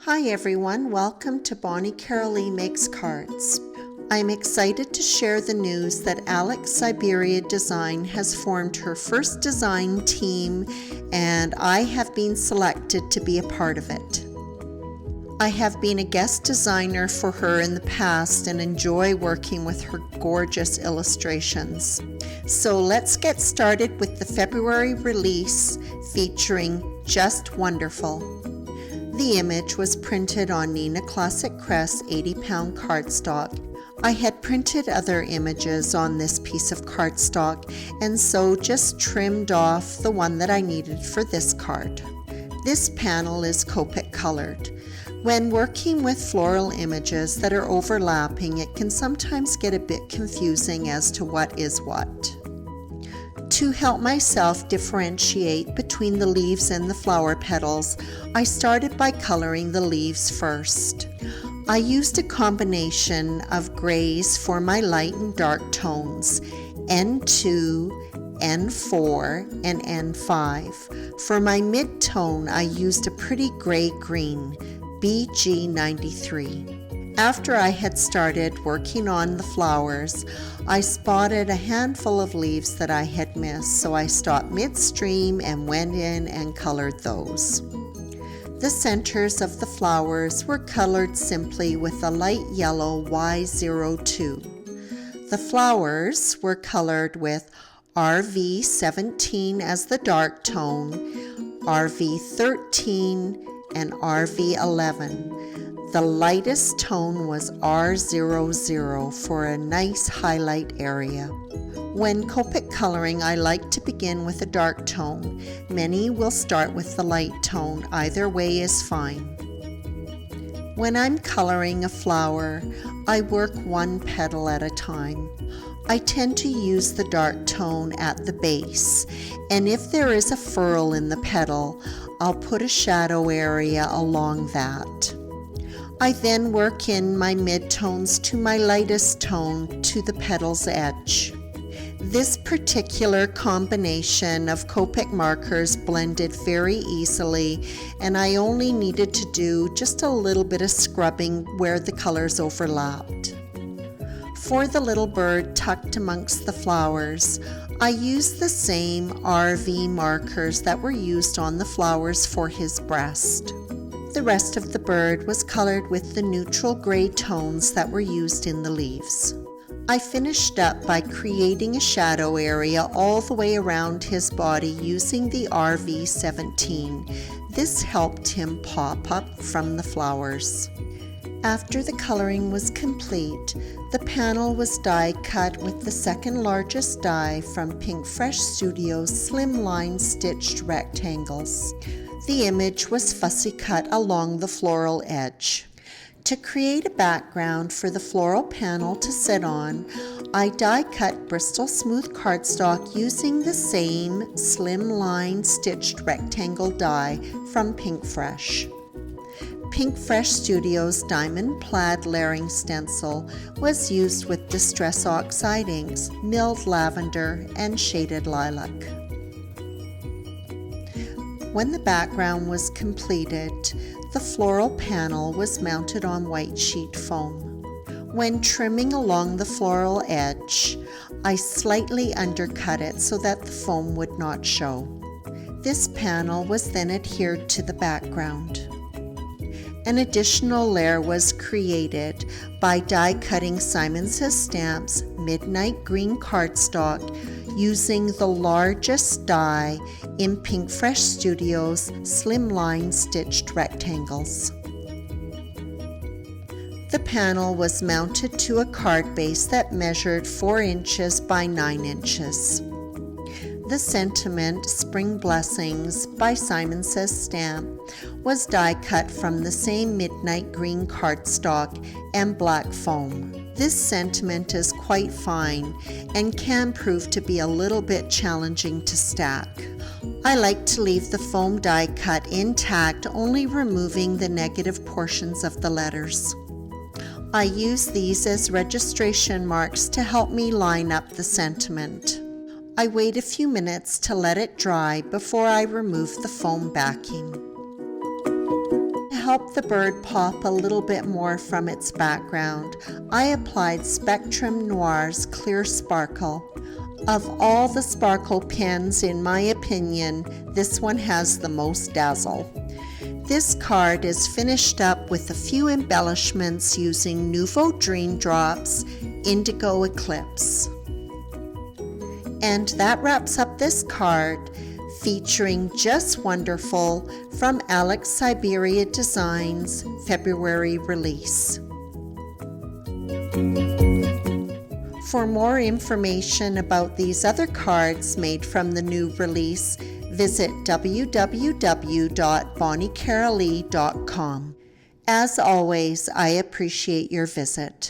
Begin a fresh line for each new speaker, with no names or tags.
Hi everyone, welcome to Bonnie Carolee Makes Cards. I'm excited to share the news that Syberia Design has formed her first design team and I have been selected to be a part of it. I have been a guest designer for her in the past and enjoy working with her gorgeous illustrations. So let's get started with the February release featuring Just Wonderful. The image was printed on Neenah Classic Crest 80-pound cardstock. I had printed other images on this piece of cardstock and so just trimmed off the one that I needed for this card. This panel is Copic colored. When working with floral images that are overlapping, it can sometimes get a bit confusing as to what is what. To help myself differentiate between the leaves and the flower petals, I started by coloring the leaves first. I used a combination of grays for my light and dark tones, N2, N4, and N5. For my mid-tone, I used a pretty gray-green, BG93. After I had started working on the flowers, I spotted a handful of leaves that I had missed, so I stopped midstream and went in and colored those. The centers of the flowers were colored simply with a light yellow Y02. The flowers were colored with RV17 as the dark tone, RV13, and RV11. The lightest tone was R00 for a nice highlight area. When Copic coloring, I like to begin with a dark tone. Many will start with the light tone. Either way is fine. When I'm coloring a flower, I work one petal at a time. I tend to use the dark tone at the base, and if there is a furl in the petal, I'll put a shadow area along that. I then work in my mid-tones to my lightest tone to the petal's edge. This particular combination of Copic markers blended very easily, and I only needed to do just a little bit of scrubbing where the colors overlapped. For the little bird tucked amongst the flowers, I used the same RV markers that were used on the flowers for his breast. The rest of the bird was colored with the neutral gray tones that were used in the leaves. I finished up by creating a shadow area all the way around his body using the RV17. This helped him pop up from the flowers. After the coloring was complete, the panel was die cut with the second largest die from Pink Fresh Studios Slimline stitched rectangles. The image was fussy cut along the floral edge. To create a background for the floral panel to sit on, I die cut Bristol smooth cardstock using the same Slimline stitched rectangle die from Pink Fresh. Pink Fresh Studios Diamond Plaid layering stencil was used with Distress Oxide inks, milled lavender, and shaded lilac. When the background was completed, the floral panel was mounted on white sheet foam. When trimming along the floral edge, I slightly undercut it so that the foam would not show. This panel was then adhered to the background. An additional layer was created by die cutting Simon Says Stamps Midnight Green cardstock using the largest die in Pink Fresh Studios Slimline stitched rectangles. The panel was mounted to a card base that measured 4 inches by 9 inches. The sentiment Spring Blessings by Simon Says Stamp was die cut from the same midnight green cardstock and black foam. This sentiment is quite fine and can prove to be a little bit challenging to stack. I like to leave the foam die cut intact, only removing the negative portions of the letters. I use these as registration marks to help me line up the sentiment. I wait a few minutes to let it dry before I remove the foam backing. help the bird pop a little bit more from its background, I applied Spectrum Noir's Clear Sparkle. Of all the sparkle pens, in my opinion, this one has the most dazzle. This card is finished up with a few embellishments using Nouveau Dream Drops Indigo Eclipse. And that wraps up this card, featuring Just Wonderful from Alex Syberia Designs February release. For more information about these other cards made from the new release, visit www.bonniecarolee.com. As always, I appreciate your visit.